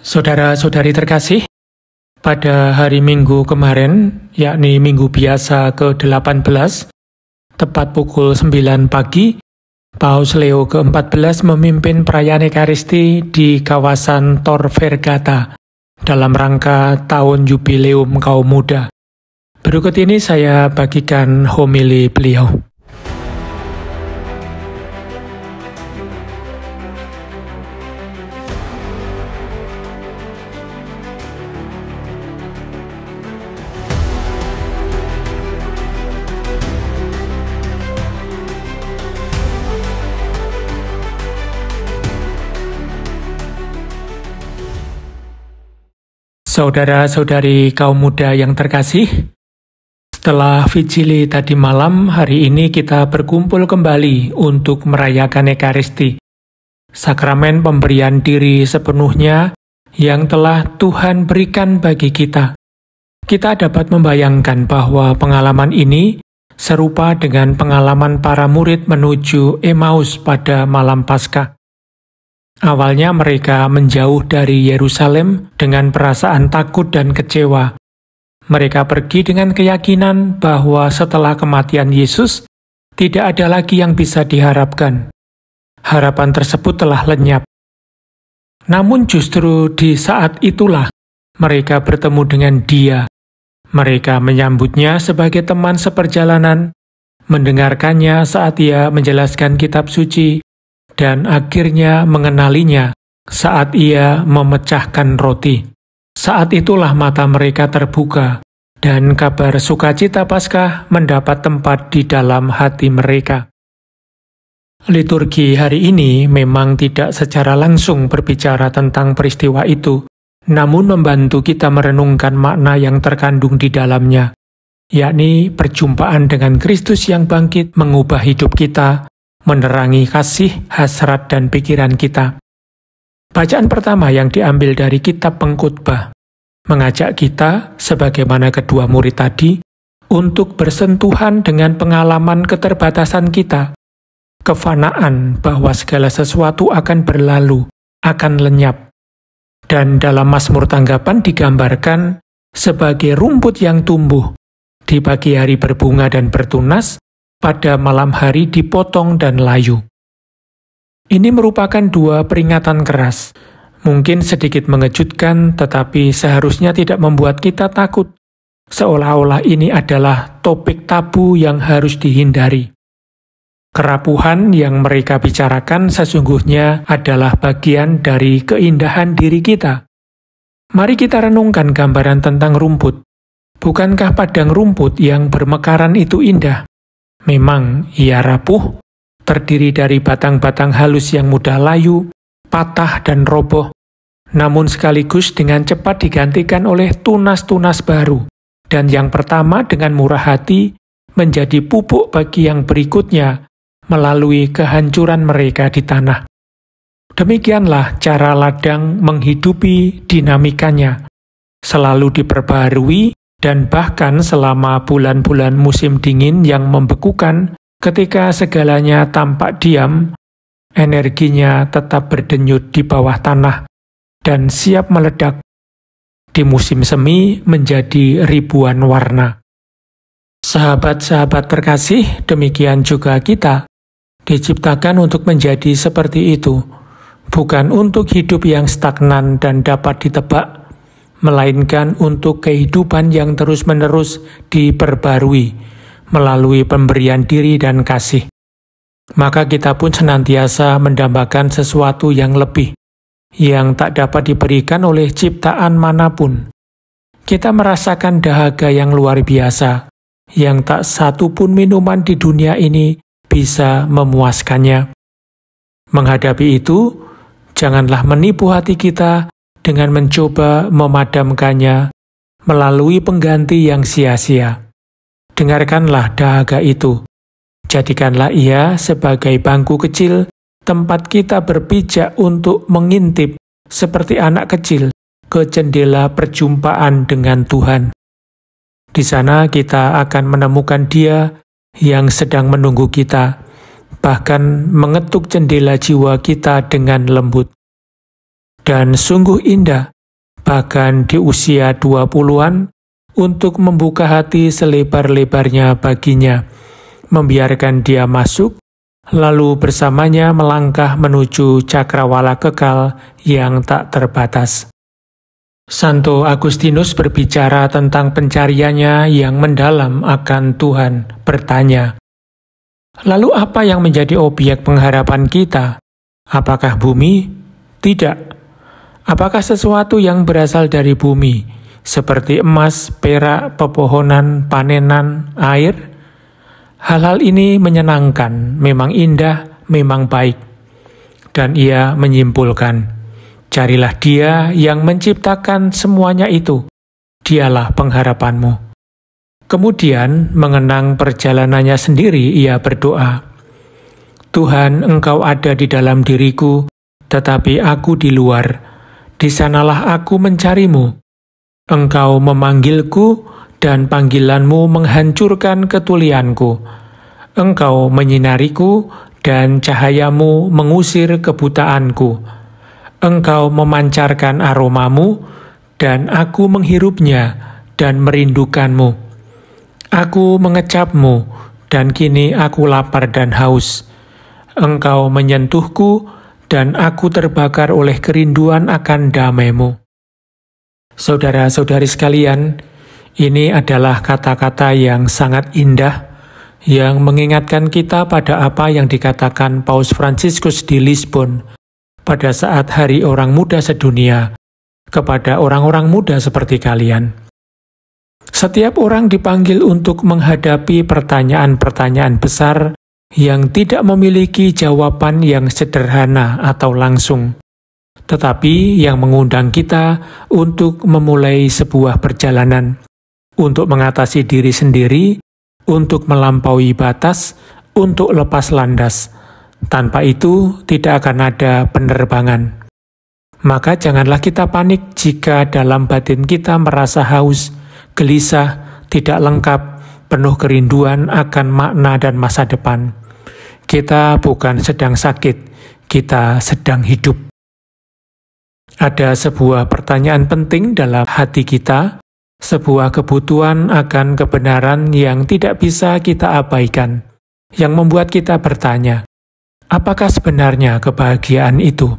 Saudara-saudari terkasih, pada hari Minggu kemarin, yakni Minggu biasa ke-18, tepat pukul 9 pagi, Paus Leo ke-14 memimpin perayaan Ekaristi di kawasan Tor Vergata dalam rangka tahun jubileum kaum muda. Berikut ini saya bagikan homili beliau. Saudara-saudari kaum muda yang terkasih, setelah Vigili tadi malam, hari ini kita berkumpul kembali untuk merayakan Ekaristi, sakramen pemberian diri sepenuhnya yang telah Tuhan berikan bagi kita. Kita dapat membayangkan bahwa pengalaman ini serupa dengan pengalaman para murid menuju Emmaus pada malam Paskah. Awalnya mereka menjauh dari Yerusalem dengan perasaan takut dan kecewa. Mereka pergi dengan keyakinan bahwa setelah kematian Yesus, tidak ada lagi yang bisa diharapkan. Harapan tersebut telah lenyap. Namun justru di saat itulah mereka bertemu dengan Dia. Mereka menyambutnya sebagai teman seperjalanan, mendengarkannya saat Ia menjelaskan kitab suci, dan akhirnya mengenalinya saat Ia memecahkan roti. Saat itulah mata mereka terbuka, dan kabar sukacita Paskah mendapat tempat di dalam hati mereka. Liturgi hari ini memang tidak secara langsung berbicara tentang peristiwa itu, namun membantu kita merenungkan makna yang terkandung di dalamnya, yakni perjumpaan dengan Kristus yang bangkit mengubah hidup kita, menerangi kasih, hasrat, dan pikiran kita. Bacaan pertama yang diambil dari kitab Pengkhotbah mengajak kita, sebagaimana kedua murid tadi, untuk bersentuhan dengan pengalaman keterbatasan kita, kefanaan bahwa segala sesuatu akan berlalu, akan lenyap. Dan dalam Mazmur tanggapan digambarkan sebagai rumput yang tumbuh, di pagi hari berbunga dan bertunas, pada malam hari dipotong dan layu. Ini merupakan dua peringatan keras. Mungkin sedikit mengejutkan, tetapi seharusnya tidak membuat kita takut. Seolah-olah ini adalah topik tabu yang harus dihindari. Kerapuhan yang mereka bicarakan sesungguhnya adalah bagian dari keindahan diri kita. Mari kita renungkan gambaran tentang rumput. Bukankah padang rumput yang bermekaran itu indah? Memang ia rapuh, terdiri dari batang-batang halus yang mudah layu, patah dan roboh, namun sekaligus dengan cepat digantikan oleh tunas-tunas baru, dan yang pertama dengan murah hati menjadi pupuk bagi yang berikutnya melalui kehancuran mereka di tanah. Demikianlah cara ladang menghidupi dinamikanya, selalu diperbaharui, dan bahkan selama bulan-bulan musim dingin yang membekukan, ketika segalanya tampak diam, energinya tetap berdenyut di bawah tanah dan siap meledak di musim semi menjadi ribuan warna. Sahabat-sahabat terkasih, demikian juga kita diciptakan untuk menjadi seperti itu, bukan untuk hidup yang stagnan dan dapat ditebak, melainkan untuk kehidupan yang terus-menerus diperbarui melalui pemberian diri dan kasih. Maka kita pun senantiasa mendambakan sesuatu yang lebih, yang tak dapat diberikan oleh ciptaan manapun. Kita merasakan dahaga yang luar biasa, yang tak satu pun minuman di dunia ini bisa memuaskannya. Menghadapi itu, janganlah menipu hati kita dengan mencoba memadamkannya melalui pengganti yang sia-sia. Dengarkanlah dahaga itu. Jadikanlah ia sebagai bangku kecil, tempat kita berpijak untuk mengintip seperti anak kecil ke jendela perjumpaan dengan Tuhan. Di sana kita akan menemukan Dia yang sedang menunggu kita, bahkan mengetuk jendela jiwa kita dengan lembut. dan sungguh indah, bahkan di usia 20-an, untuk membuka hati selebar-lebarnya baginya, membiarkan dia masuk, lalu bersamanya melangkah menuju cakrawala kekal yang tak terbatas. Santo Agustinus berbicara tentang pencariannya yang mendalam akan Tuhan, bertanya, "Lalu apa yang menjadi objek pengharapan kita? Apakah bumi? Tidak. Apakah sesuatu yang berasal dari bumi, seperti emas, perak, pepohonan, panenan, air? Hal-hal ini menyenangkan, memang indah, memang baik." Dan ia menyimpulkan, "Carilah Dia yang menciptakan semuanya itu. Dialah pengharapanmu." Kemudian, mengenang perjalanannya sendiri, ia berdoa, "Tuhan, Engkau ada di dalam diriku, tetapi aku di luar. Di sanalah aku mencarimu. Engkau memanggilku, dan panggilanmu menghancurkan ketulianku. Engkau menyinariku, dan cahayamu mengusir kebutaanku. Engkau memancarkan aromamu, dan aku menghirupnya dan merindukanmu. Aku mengecapmu, dan kini aku lapar dan haus. Engkau menyentuhku, dan aku terbakar oleh kerinduan akan damai-Mu." Saudara-saudari sekalian, ini adalah kata-kata yang sangat indah, yang mengingatkan kita pada apa yang dikatakan Paus Fransiskus di Lisbon pada saat Hari Orang Muda Sedunia, kepada orang-orang muda seperti kalian. Setiap orang dipanggil untuk menghadapi pertanyaan-pertanyaan besar yang tidak memiliki jawaban yang sederhana atau langsung, tetapi yang mengundang kita untuk memulai sebuah perjalanan, untuk mengatasi diri sendiri, untuk melampaui batas, untuk lepas landas. Tanpa itu tidak akan ada penerbangan. Maka janganlah kita panik jika dalam batin kita merasa haus, gelisah, tidak lengkap, penuh kerinduan akan makna dan masa depan. Kita bukan sedang sakit, kita sedang hidup. Ada sebuah pertanyaan penting dalam hati kita, sebuah kebutuhan akan kebenaran yang tidak bisa kita abaikan, yang membuat kita bertanya, apakah sebenarnya kebahagiaan itu?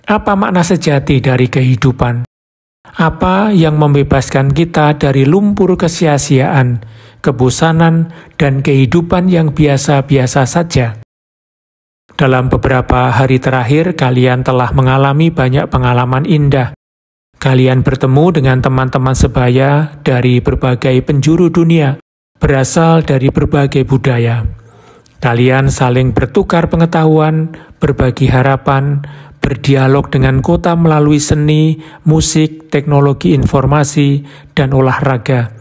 Apa makna sejati dari kehidupan? Apa yang membebaskan kita dari lumpur kesia-siaan, kebosanan, dan kehidupan yang biasa-biasa saja? Dalam beberapa hari terakhir, kalian telah mengalami banyak pengalaman indah. Kalian bertemu dengan teman-teman sebaya dari berbagai penjuru dunia, berasal dari berbagai budaya. Kalian saling bertukar pengetahuan, berbagi harapan, berdialog dengan kota melalui seni, musik, teknologi informasi, dan olahraga.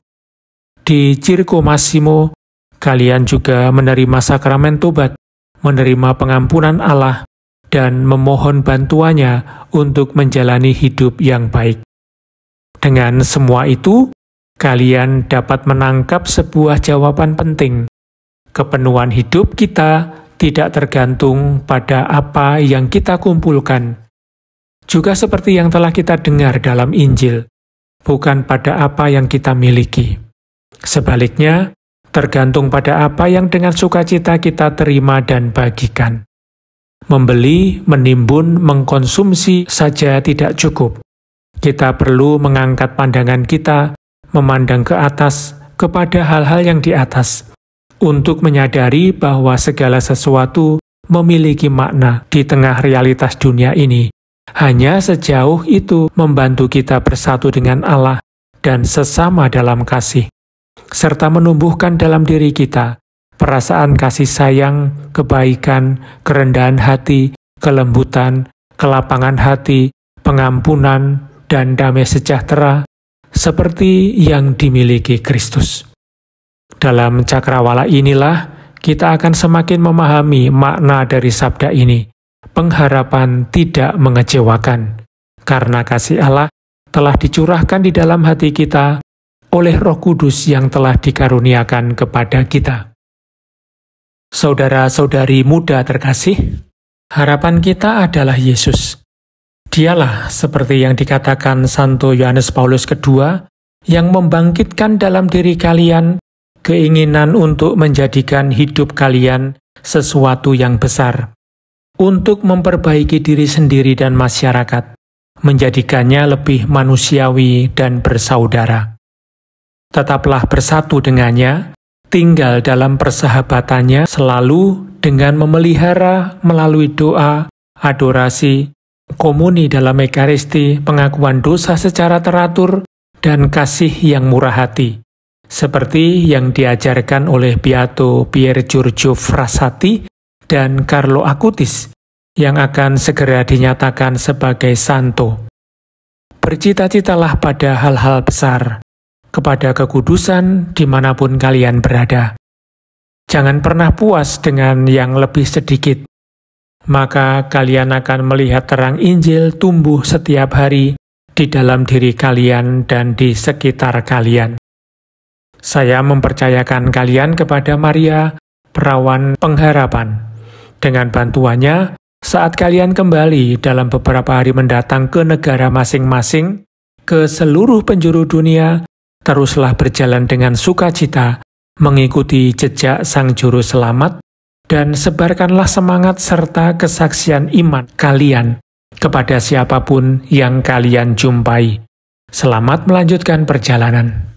Di Circo Massimo, kalian juga menerima sakramen tobat, menerima pengampunan Allah, dan memohon bantuannya untuk menjalani hidup yang baik. Dengan semua itu, kalian dapat menangkap sebuah jawaban penting. Kepenuhan hidup kita tidak tergantung pada apa yang kita kumpulkan. Juga seperti yang telah kita dengar dalam Injil, bukan pada apa yang kita miliki. Sebaliknya, tergantung pada apa yang dengan sukacita kita terima dan bagikan. Membeli, menimbun, mengkonsumsi saja tidak cukup. Kita perlu mengangkat pandangan kita, memandang ke atas, kepada hal-hal yang di atas, untuk menyadari bahwa segala sesuatu memiliki makna di tengah realitas dunia ini. Hanya sejauh itu membantu kita bersatu dengan Allah dan sesama dalam kasih, serta menumbuhkan dalam diri kita perasaan kasih sayang, kebaikan, kerendahan hati, kelembutan, kelapangan hati, pengampunan, dan damai sejahtera, seperti yang dimiliki Kristus. Dalam cakrawala inilah kita akan semakin memahami makna dari sabda ini. Pengharapan tidak mengecewakan, karena kasih Allah telah dicurahkan di dalam hati kita oleh Roh Kudus yang telah dikaruniakan kepada kita. Saudara-saudari muda terkasih, harapan kita adalah Yesus. Dialah seperti yang dikatakan Santo Yohanes Paulus II, yang membangkitkan dalam diri kalian keinginan untuk menjadikan hidup kalian sesuatu yang besar, untuk memperbaiki diri sendiri dan masyarakat, menjadikannya lebih manusiawi dan bersaudara. Tetaplah bersatu dengannya, tinggal dalam persahabatannya selalu dengan memelihara melalui doa, adorasi, komuni dalam Ekaristi, pengakuan dosa secara teratur, dan kasih yang murah hati, seperti yang diajarkan oleh Beato Pier Giorgio Frassati dan Carlo Acutis, yang akan segera dinyatakan sebagai santo. Bercita-citalah pada hal-hal besar, kepada kekudusan dimanapun kalian berada. Jangan pernah puas dengan yang lebih sedikit, maka kalian akan melihat terang Injil tumbuh setiap hari di dalam diri kalian dan di sekitar kalian. Saya mempercayakan kalian kepada Maria, perawan pengharapan. Dengan bantuannya, saat kalian kembali dalam beberapa hari mendatang ke negara masing-masing, ke seluruh penjuru dunia, teruslah berjalan dengan sukacita, mengikuti jejak Sang Juru Selamat, dan sebarkanlah semangat serta kesaksian iman kalian kepada siapapun yang kalian jumpai. Selamat melanjutkan perjalanan.